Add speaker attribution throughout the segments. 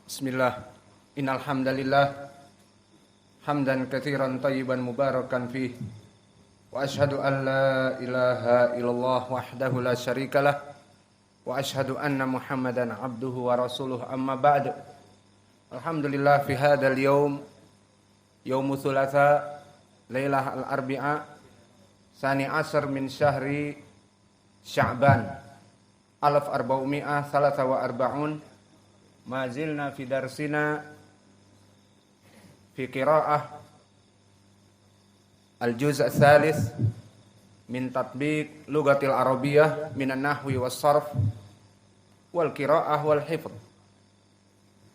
Speaker 1: Bismillah. Innal hamdalillah hamdan katsiran tayyiban mubarakan fih. Wa asyhadu an la ilaha illallah wahdahu la syarikalah wa asyhadu anna Muhammadan abduhu wa rasuluh amma ba'du. Alhamdulillah fi hadzal yaum yaumul thulatsa lailah al-arbi'a sani asr min syahri Sya'ban 1443 ma zilna fi darsina fi qiraah al-juz' ats-tsalits min tatbiq lughatil arabiyyah min an-nahwi was-sarf wal qiraah wal hifdz.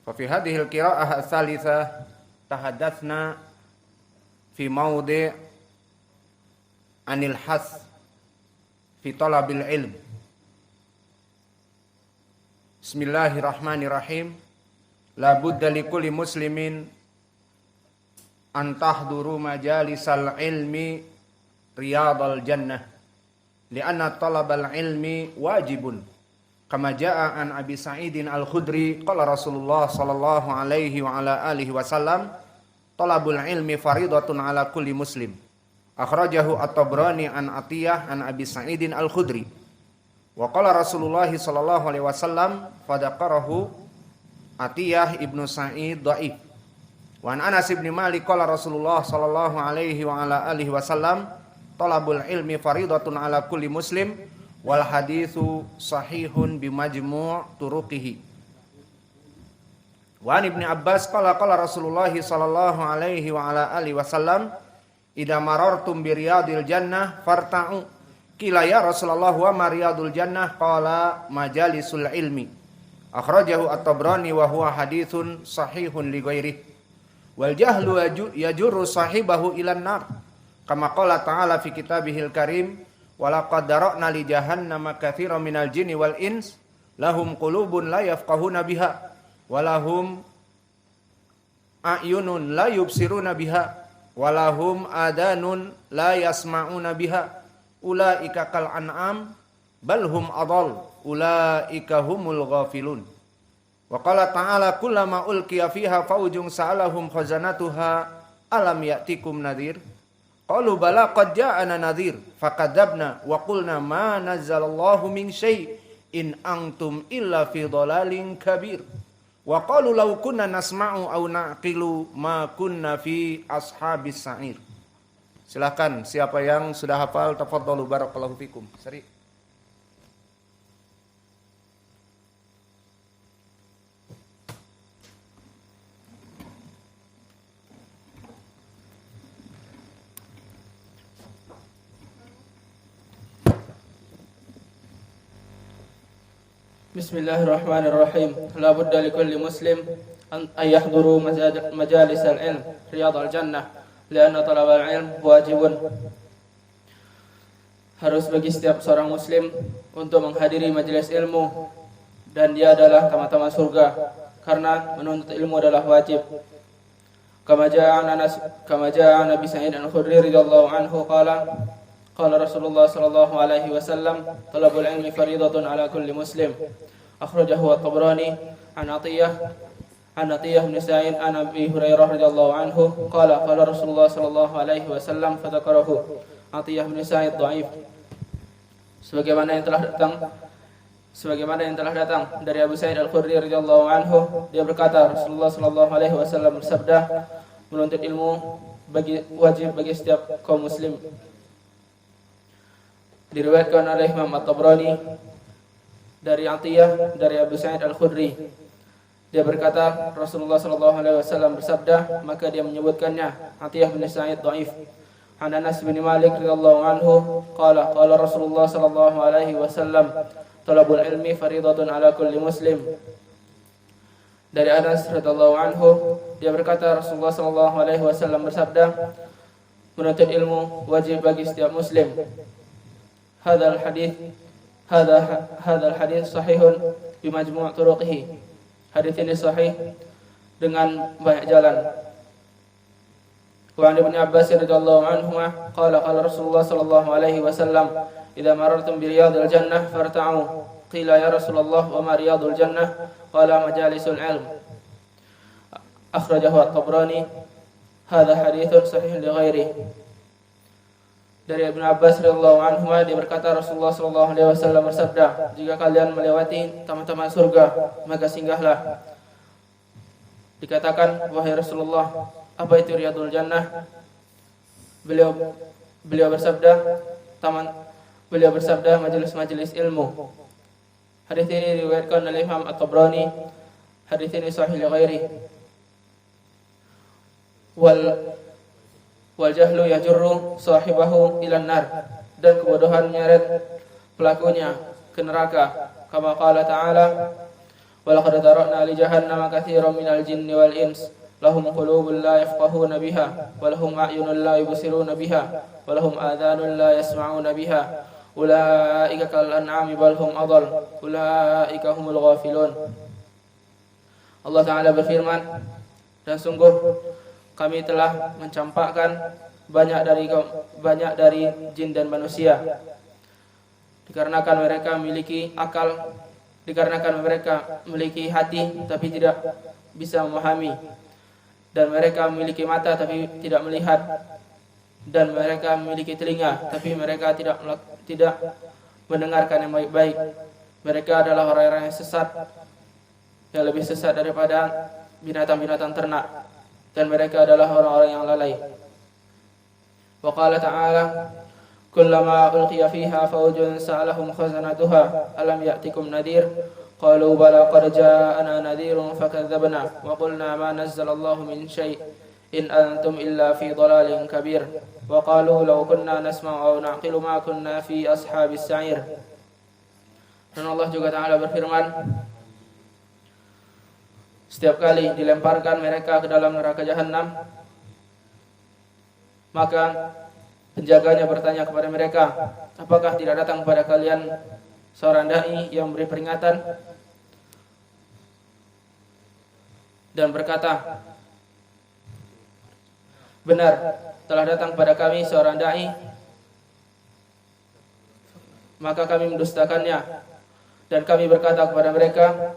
Speaker 1: Fa fi hadhihi al-qiraah ats-tsalitsah tahaddatsna fi mawdi' anil has fi talabil ilm. Bismillahirrahmanirrahim. La budda likulli muslimin an tahduru majalisal ilmi riyadal jannah lianna talabal ilmi wajibun kama jaa an Abi Sa'idin Al-Khudri qala Rasulullah sallallahu alaihi wa ala alihi wasallam talabul ilmi faridatun ala kulli muslim. Akhrajahu At-Tabrani an Atiyah an Abi Sa'idin Al-Khudri. Wa qala Rasulullah sallallahu alaihi wasallam fadaqarahu Atiyah ibnu Sa'id dhaif. Wa an Anas bin Malik qala Rasulullah sallallahu alaihi wa ala alihi wasallam talabul ilmi faridatun ala kulli muslim wal haditsu sahihun bi majmu' turuqihi. Wa an Ibnu Abbas qala Rasulullah sallallahu alaihi wa ala alihi wasallam idza marartum bi riyadil jannah farta'u. Qila ya Rasulullah wa mariyadul jannah qala majalisul ilmi. Akhrajahu At-Tabrani wa huwa haditsun sahihun li ghairihi. Wal jahlu yajurru sahibahu ilan nar. Kama qala ta'ala fi kitabihil karim wa laqad dara'na li jahannama katsiran minal jinni wal ins lahum qulubun la yafqahuna biha wa lahum a'yunun la yubsiruna biha wa lahum adanun la yasma'una biha. Ulaika kal an'am bal hum adall ulaika humul ghafilun. Wa qala ta'ala kullama ulqiya fiha faujun sa'alahum khazanatuha alam ya'tikum nadhir qalu bala qad ja'ana nadhir fakadzabna wa qulna ma nazzalallahu min syai' in antum illa fi dhalalin kabir wa qalu law kunna nasma'u aw naqilu ma kunna fi ashabis sa'ir. Silakan siapa yang sudah hafal tafadhalu barakallahu fikum. Sari.
Speaker 2: Bismillahirrahmanirrahim. La budda likulli muslim an yahduru majalis al-ilm riyadal jannah lianna talabal ilm wajibun. Harus bagi setiap seorang muslim untuk menghadiri majelis ilmu dan dia adalah taman-taman surga karena menuntut ilmu adalah wajib. Kama jaa Nabi Sa'id Al-Khudri radhiyallahu anhu qala Rasulullah sallallahu alaihi wasallam talabul ilmi faridatun ala kulli muslim. Akhrajahu At-Tabrani an Atiyah bin Sa'id an Abi Hurairah radhiyallahu anhu qala Rasulullah sallallahu alaihi wasallam fadzakarahu Atiyah bin Sa'id dhaif. Sebagaimana yang telah datang dari Abu Sa'id Al-Khudri radhiyallahu anhu, dia berkata Rasulullah sallallahu alaihi wasallam bersabda, menuntut ilmu wajib bagi setiap kaum muslim. Diriwayatkan oleh Imam At-Tabrani dari Atiyah dari Abu Sa'id Al-Khudri. Dia berkata Rasulullah sallallahu alaihi wasallam bersabda, maka dia menyebutkannya Atiyah bin Sa'id dhaif. An Anas bin Malik radhiyallahu anhu qala Rasulullah sallallahu alaihi wasallam talabul ilmi faridatun ala kulli muslim. Dari Anas radhiyallahu anhu dia berkata Rasulullah sallallahu alaihi wasallam bersabda, menuntut ilmu wajib bagi setiap muslim. Hadzal hadits sahihun bi majmu' turuqihi. Hadis ini sahih dengan banyak jalan. Wa an Ibnu Abbas radhiyallahu anhu qala Rasulullah sallallahu alaihi wasallam idza marartum bi riyadil jannah farta'u. Qila ya Rasulullah wa ma riyadul jannah? Qala majalisul ilm. akhrajahu at-Tabrani. Hadza haditsun sahih li ghairi. Dari Ibnu Abbas radhiyallahu anhu dia berkata, Rasulullah sallallahu alaihi wasallam bersabda, jika kalian melewati taman-taman surga, maka singgahlah. Dikatakan, wahai Rasulullah, apa itu Riyadul Jannah? Beliau bersabda majelis-majelis ilmu. Hadis ini diriwayatkan oleh Imam At-Tabrani. Hadis ini sahih li ghairi. Wal jahlu yajurru sahibahu ilan nar, dan kebodohan menyeret pelakunya ke neraka. Kama qala ta'ala, wa laqad dara'na li jahannama katsiran minal jinni wal ins lahum qulubun la yafqahuna biha wa lahum a'yunun la yubsiruna biha wa lahum adhanun la yasma'una biha ulaika kal an'ami bal hum adall ulaika humul ghafilun. Allah Ta'ala berfirman, dan sungguh kami telah mencampakkan banyak dari jin dan manusia, dikarenakan mereka memiliki akal, dikarenakan mereka memiliki hati tapi tidak bisa memahami, dan mereka memiliki mata tapi tidak melihat, dan mereka memiliki telinga tapi mereka tidak mendengarkan yang baik-baik. Mereka adalah orang-orang yang sesat, yang lebih sesat daripada binatang-binatang ternak, dan mereka adalah orang-orang yang lalai. Wa qala ta'ala, kullama ulqiya fiha fawjun sa'alahum khazanatuha alam ya'tikum nadhir qalu bala qad ja'ana nadhirun fakadzabna wa qulna ma nazzalallahu min syai' in antum illa fi dhalalin kabir wa qalu law kunna nasma'u aw na'qilu ma kunna fi ashabis sa'ir. Dan Allah juga Ta'ala berfirman, setiap kali dilemparkan mereka ke dalam neraka jahanam, maka penjaganya bertanya kepada mereka, apakah tidak datang kepada kalian seorang dai yang memberi peringatan? Dan berkata, benar, telah datang kepada kami seorang dai, maka kami mendustakannya. Dan kami berkata kepada mereka,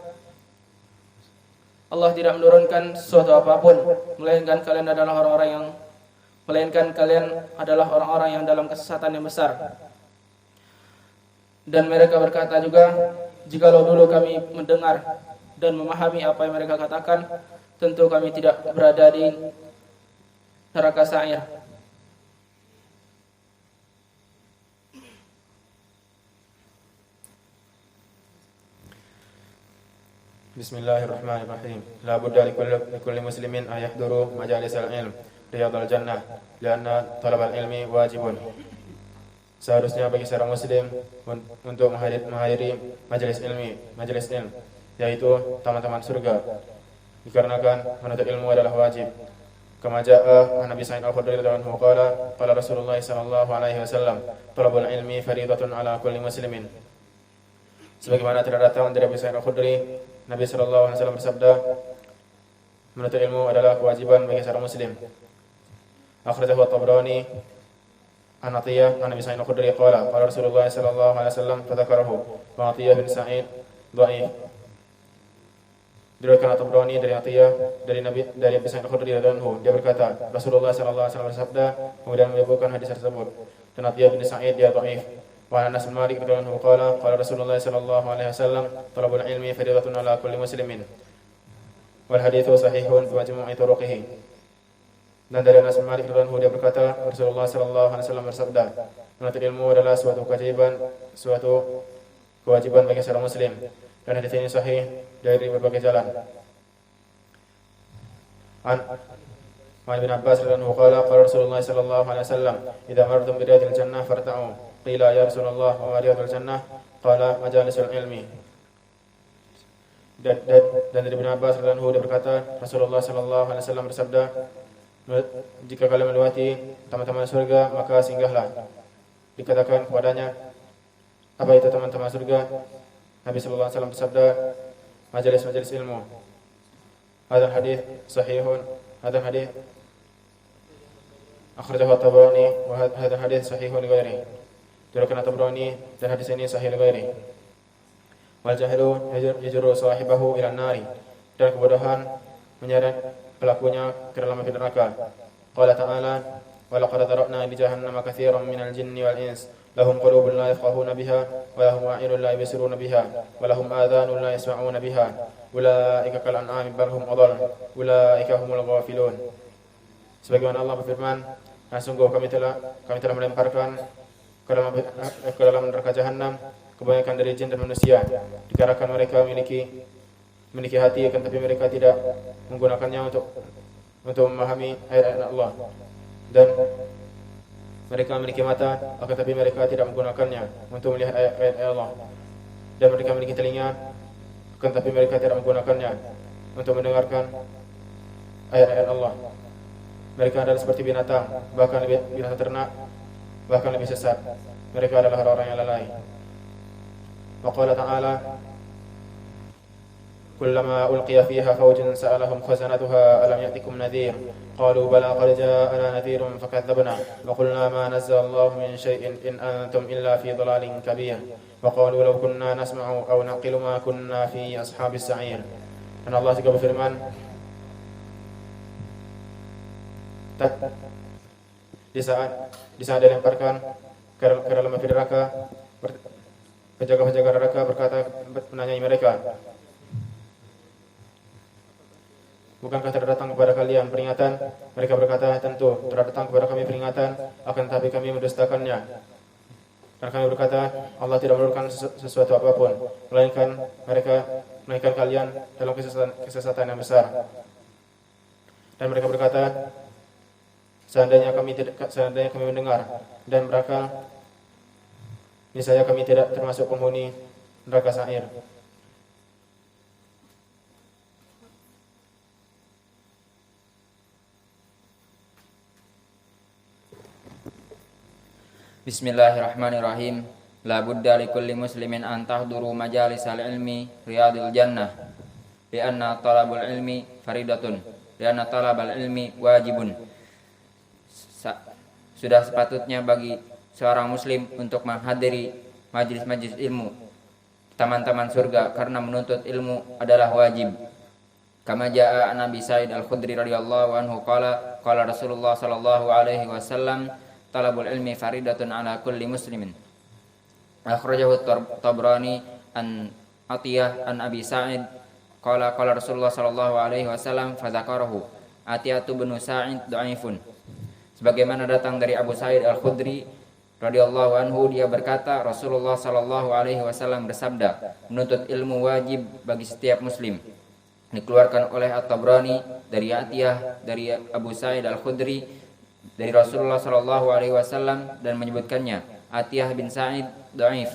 Speaker 2: Allah tidak menurunkan sesuatu apapun, melainkan kalian adalah orang-orang yang dalam kesesatan yang besar. Dan mereka berkata juga, jikalau dulu kami mendengar dan memahami apa yang mereka katakan, tentu kami tidak berada di neraka sa'ir.
Speaker 3: Bismillahirrahmanirrahim. La budda likulli muslimin an yahduru majalis al-ilm riyadul jannah lianna talab al-ilmi wajibun. Seharusnya bagi seorang muslim untuk menghadiri majelis ilmu, yaitu taman-taman surga, dikarenakan menuntut ilmu adalah wajib. Kama jaa an Nabi Sa'id al-Khudri radhiyallahu anhu qala Rasulullah sallallahu alaihi wasallam, talabul ilmi fariidatun ala kulli muslimin. Sebagaimana telah datang dari Nabi Sa'id al-Khudri, Nabi sallallahu alaihi wasallam bersabda, menuntut ilmu adalah kewajiban bagi seorang muslim. Akhrajahu at-Tabrani an Atiyah an Nabi Sa'id al-Khudri qala Rasulullah sallallahu alaihi wasallam fadzakarahu wa Atiyah bin Sa'id dhaif. Diriwayatkan at-Tabrani dari Atiyah dari Nabi Sa'id al-Khudri radhiyallahu anhu, dia berkata, Rasulullah sallallahu alaihi wasallam bersabda, kemudian menyebutkan hadis tersebut. Dan Atiyah bin Sa'id dia dhaif. Wa Anas bin Malik radhiyallahu anhu qala Rasulullah sallallahu alaihi wasallam, talabul ilmi fariidatun ala kulli muslimin. Wal haditsu sahihun bi majmu'i turuqihi. Dan dari Anas bin Malik radhiyallahu anhu dia berkata, Rasulullah sallallahu alaihi wasallam bersabda, menuntut ilmu adalah suatu kewajiban bagi seorang muslim. Dan hadis ini sahih dari berbagai jalan. An Ibn Abbas radhiyallahu anhu qala Rasulullah sallallahu alaihi wasallam, idza martum bi riyadil jannah farta'u. Qila ya Rasulullah wa riyadul jannah? Qala majalisul ilmi. Dan dari Ibn Abbas radhiyallahu anhu dia berkata, Rasulullah sallallahu alaihi wasallam bersabda, jika kalian melewati taman-taman surga, maka singgahlah. Dikatakan kepadanya, apa itu taman-taman surga? Nabi sallallahu alaihi wasallam bersabda, majelis-majelis ilmu. Hadal hadis sahihun, hadal hadis akhrajahu at-Tabrani wa hadal hadis sahihun li ghairihi. Diriwayatkan at-Tabrani dan hadis ini sahih li ghairihi. Wal jahlu yajru sahibahu ila an-nari. Dan kebodohan pelakunya ke dalam api neraka. Qala ta'ala, wa laqad dara'na li jahannama katsiran minal jinni wal ins lahum qulubun la yafqahuna biha wa lahum a'yunun la yubsiruna biha wa lahum adhanun la yasma'una biha ulaika kal an'ami bal hum adall ulaika humul ghafilun. Sebagaimana Allah berfirman, sungguh kami telah melemparkan ke dalam neraka jahanam kebanyakan dari jin dan manusia, dikarenakan mereka memiliki hati, akan tapi mereka tidak menggunakannya untuk memahami ayat-ayat Allah, dan mereka memiliki mata, akan tapi mereka tidak menggunakannya untuk melihat ayat-ayat Allah, dan mereka memiliki telinga, akan tapi mereka tidak menggunakannya untuk mendengarkan ayat-ayat Allah. Mereka adalah seperti binatang, bahkan binatang ternak, bahkan lebih sesat. Mereka adalah orang-orang yang lalai. Wa qala ta'ala, kullama ulqiya fiha fawjun sa'alahum khazanatuha alam ya'tikum nadhir qalu bala qad ja'ana nadhirun fakadzabna wa qulna ma nazzala Allahu min shay'in in antum illa fi dhalalin kabir wa qalu law kunna nasma'u aw naqilu ma kunna fi ashabis sa'ir. Dan Allah juga berfirman, di saat dilemparkan ke dalam api neraka, penjaga-penjaga neraka berkata, menanyai mereka, bukankah telah datang kepada kalian peringatan? Mereka berkata, tentu telah datang kepada kami peringatan, akan tetapi kami mendustakannya. Dan kami berkata, Allah tidak menurunkan sesuatu apapun, melainkan kalian dalam kesesatan yang besar. Dan mereka berkata, seandainya kami mendengar dan berakal, niscaya kami tidak termasuk penghuni neraka sa'ir.
Speaker 4: Bismillahirrahmanirrahim. La budda likulli muslimin an tahduru majalisal ilmi riyadil jannah lianna talabul ilmi faridatun lianna talabal ilmi wajibun. Sudah sepatutnya bagi seorang muslim untuk menghadiri majlis-majlis ilmu taman-taman surga, karena menuntut ilmu adalah wajib. Kama jaa an Abi Sa'id Al-Khudri radhiyallahu anhu qala Rasulullah sallallahu alaihi wasallam, talabul ilmi faridatun ala kulli muslimin. Akhrajahu Tabrani an Atiyah an Abi Sa'id qala Rasulullah sallallahu alaihi wasallam fa dzakarahu Atiyatu bin Sa'id dhaifun. Sebagaimana datang dari Abu Sa'id Al-Khudri radhiyallahu anhu, dia berkata, Rasulullah sallallahu alaihi wasallam bersabda, menuntut ilmu wajib bagi setiap muslim. Dikeluarkan oleh At-Tabrani dari Atiyah dari Abu Sa'id Al-Khudri dari Rasulullah sallallahu alaihi wasallam dan menyebutkannya Atiyah bin Sa'id dhaif.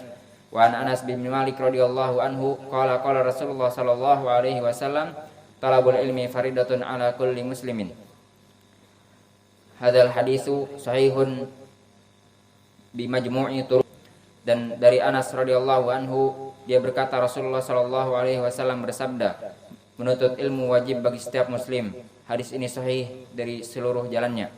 Speaker 4: Wa an Anas bin Malik radhiyallahu anhu qala Rasulullah sallallahu alaihi wasallam, talabul ilmi faridatun ala kulli muslimin. Hadzal haditsu sahihun bi majmu'i turuq. Dan dari Anas radhiyallahu anhu, dia berkata Rasulullah sallallahu alaihi wasallam bersabda, menuntut ilmu wajib bagi setiap muslim. Hadis ini sahih dari seluruh jalannya.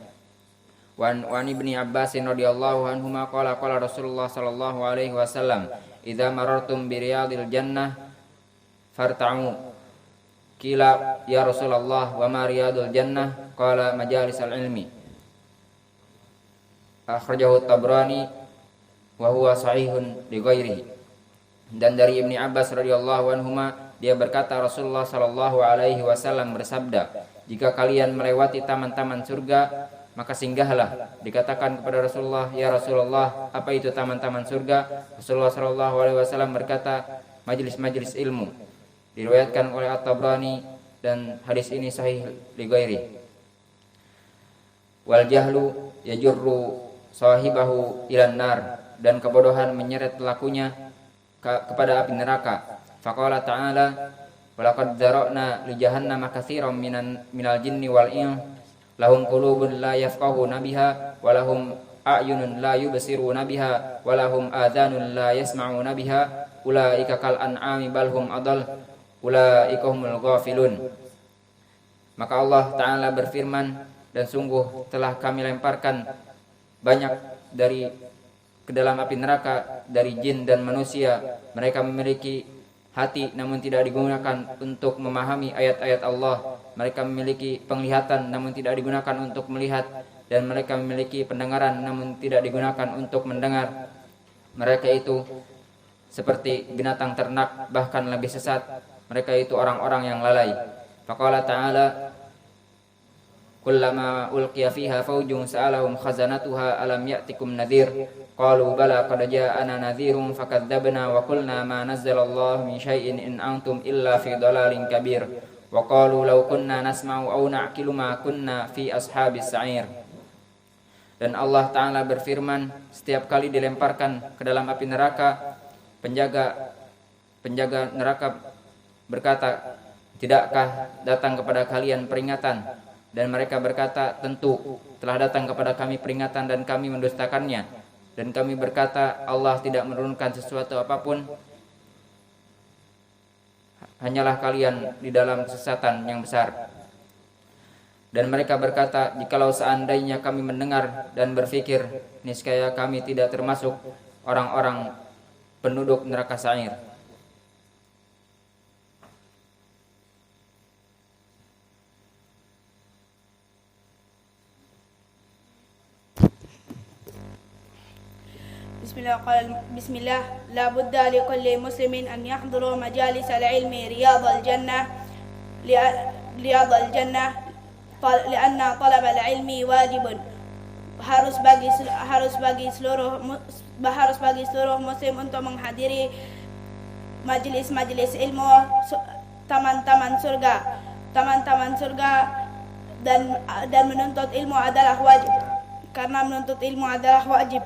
Speaker 4: Wa an Ibni Abbas radhiyallahu anhuma qala Rasulullah sallallahu alaihi wasallam, idza marartum bi riyadil jannah farta'u. Qila ya Rasulullah wa ma riyadul jannah? Qala majalisal ilmi. Akhrajahu Tabrani wa huwa sahihun li ghairihi. Dan dari Ibni Abbas radhiyallahu anhuma, dia berkata Rasulullah sallallahu alaihi wasallam bersabda, jika kalian melewati taman-taman surga, maka singgahlah. Dikatakan kepada Rasulullah, ya Rasulullah, apa itu taman-taman surga? Rasulullah sallallahu alaihi wasallam berkata, majlis-majlis ilmu. Diriwayatkan oleh At-Tabrani dan hadis ini sahih li ghairihi. Wal jahlu yajurru sahibahu ilan nar, dan kebodohan menyeret pelakunya kepada api neraka. Faqala ta'ala, walaqad dzara'na li jahannama katsiran minal jinni wal ins lahum qulubun la yafqahuna biha wa lahum a'yunun la yubsiruna biha wa lahum adhanun la yasma'una biha ulaika kal an'ami bal hum adall ulaika humul ghafilun. Maka Allah Ta'ala berfirman, dan sungguh telah kami lemparkan banyak dari ke dalam api neraka dari jin dan manusia. Mereka memiliki hati namun tidak digunakan untuk memahami ayat-ayat Allah. Mereka memiliki penglihatan namun tidak digunakan untuk melihat, dan mereka memiliki pendengaran namun tidak digunakan untuk mendengar. Mereka itu seperti binatang ternak, bahkan lebih sesat. Mereka itu orang-orang yang lalai. Faqala ta'ala, kullama ulqiya fiha faujun sa'alahum khazanatuha alam ya'tikum nadhir qalu bala qad ja'ana nadhirun fakadzdzabna wa qulna ma nazzalallahu min syai'in in antum illa fi dhalalin kabir wa qalu law kunna nasma'u aw na'qilu ma kunna fi ashabis sa'ir. Dan Allah Ta'ala berfirman, setiap kali dilemparkan ke dalam api neraka, penjaga neraka berkata, tidakkah datang kepada kalian peringatan? Dan mereka berkata, tentu telah datang kepada kami peringatan dan kami mendustakannya. Dan kami berkata, Allah tidak menurunkan sesuatu apapun, hanyalah kalian di dalam kesesatan yang besar. Dan mereka berkata, jikalau seandainya kami mendengar dan berfikir, niscaya kami tidak termasuk orang-orang penduduk neraka sa'ir.
Speaker 5: بسم الله لا بد لكل مسلم أن يحضر مجالس العلم رياض الجنة لأن طلب العلم واجب. harus bagi seluruh muslim untuk menghadiri majelis ilmu taman-taman surga dan menuntut ilmu adalah wajib, karena menuntut ilmu adalah wajib.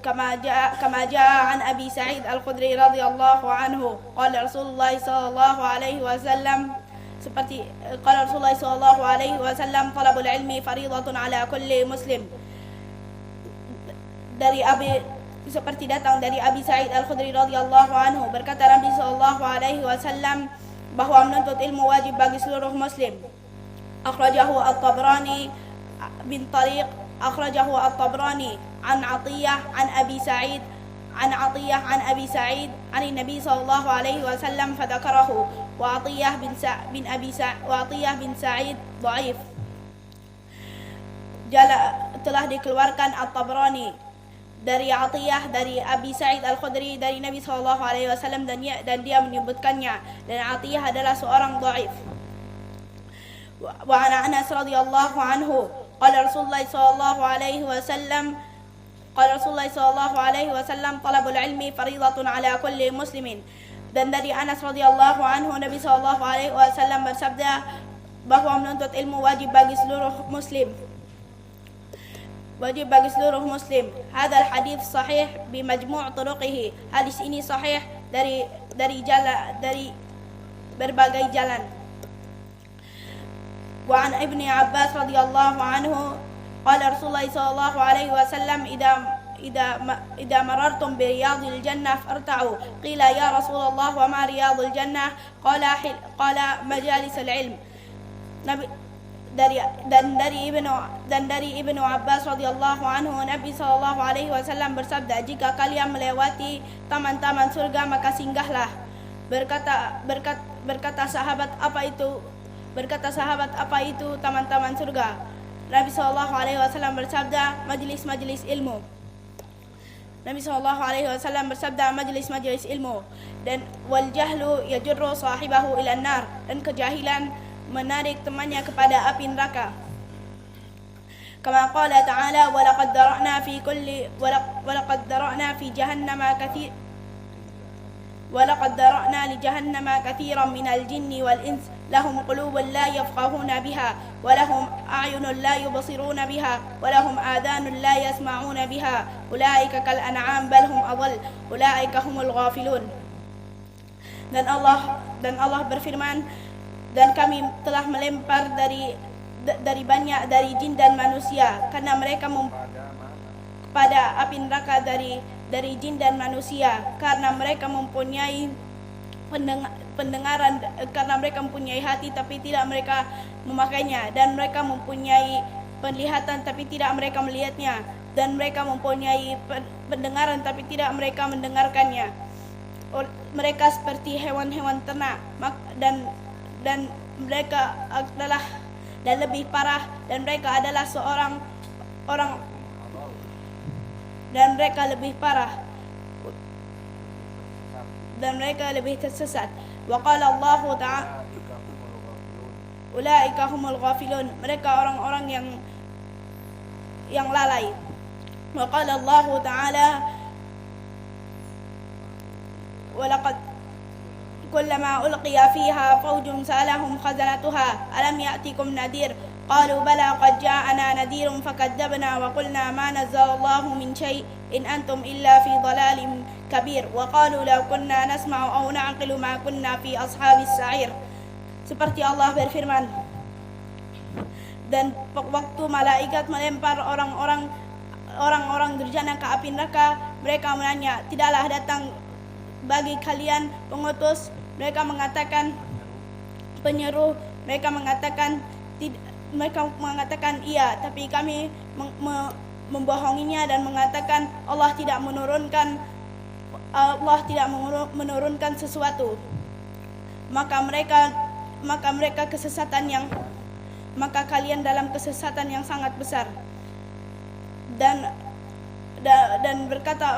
Speaker 5: كما جاء عن أبي سعيد الخدري رضي الله عنه قال رسول الله صلى الله عليه وسلم seperti qala Rasulullah sallallahu alaihi wasallam talabul ilmi fariidatun ala kulli muslim. Seperti datang dari Abi Sa'id Al-Khudri radhiyallahu anhu, berkata Nabi sallallahu alaihi wasallam bahwa menuntut ilmu wajib bagi seluruh muslim. Akhrajahu At-Tabrani bin Tariq an Atiyah an Abi Sa'id عن أبي سعيد عن النبي صلى الله عليه وسلم فذكره وعطية بن سعيد ضعيف. Telah dikeluarkan At-Tabrani dari Atiyah dari Abi Sa'id Al-Khudri dari Nabi sallallahu alaihi wasallam dan dia menyebutkannya, dan Atiyah adalah seorang dhaif. Wa an Anas radhiyallahu anhu qala Rasulullah sallallahu alaihi wasallam talabul ilmi fariidatun ala kulli muslimin. Dan dari Anas radhiyallahu anhu, Nabi sallallahu alaihi wasallam bersabda bahwa menuntut ilmu wajib bagi seluruh muslim. Hadzal hadits sahih bi majmu' turuqihi. Hadis ini sahih dari berbagai jalan. Wa an Ibnu Abbas radhiyallahu anhu qala Rasulullah sallallahu alaihi wasallam idza marartum bi riyadil jannah farta'u. Qila ya Rasulullah wa ma riyadul jannah? Qala majalisul ilm. Dari Ibnu Abbas radhiyallahu anhu, Nabi sallallahu alaihi wasallam bersabda, jika kalian melewati taman-taman surga maka singgahlah. Berkata sahabat, apa itu taman-taman surga? Nabi sallallahu alaihi wasallam bersabda, majelis-majelis ilmu. Majelis-majelis ilmu. Dan wal jahlu yajurru sahibahu ila nar, dan kejahilan menarik temannya kepada api neraka. Kama qala ta'ala wa laqad dara'na li jahannama katsiran minal jinni wal ins lahum qulubun la yafqahuna biha wa lahum a'yunun la yubsiruna biha wa lahum adhanun la yasma'una biha ulaika kal an'am bal hum adall ulaika humul ghafilun. Dan Allah berfirman, dan kami telah melempar dari banyak dari jin dan manusia karena mereka pada api neraka dari jin dan manusia, karena mereka mempunyai pendengaran, karena mereka mempunyai hati tapi tidak mereka memakainya, dan mereka mempunyai penglihatan tapi tidak mereka melihatnya, dan mereka mempunyai pendengaran tapi tidak mereka mendengarkannya. mereka seperti hewan-hewan ternak dan mereka adalah dan lebih parah dan mereka adalah seorang orang dan mereka lebih parah dan mereka lebih tersesat. Wa qala Allah ta'ala ulaika humul ghafilun, mereka orang-orang yang lalai. Wa qala Allah ta'ala walaqad kullama ulqiya fiha fawjun sa'alahum khazanatuha alam ya'tikum nadhir qalu bala qad ja'ana nadhirun fakadzabna wa qulna ma nazzala Allahu min syai' in antum illa fi dhalalin kabir wa qalu law kunna nasma'u aw na'qilu ma kunna fi ashabis sa'ir. Seperti Allah berfirman, dan waktu malaikat melempar orang-orang durjana ke api neraka, mereka menanya, tidaklah datang bagi kalian pengutus? Mereka mengatakan penyeru, mereka mengatakan iya, tapi kami membohonginya dan mengatakan Allah tidak menurunkan sesuatu. Maka kalian dalam kesesatan yang sangat besar. Dan berkata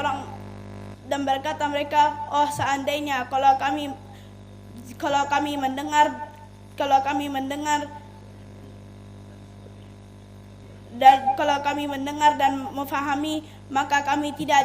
Speaker 5: mereka, oh seandainya kalau kami mendengar dan memahami, maka kami tidak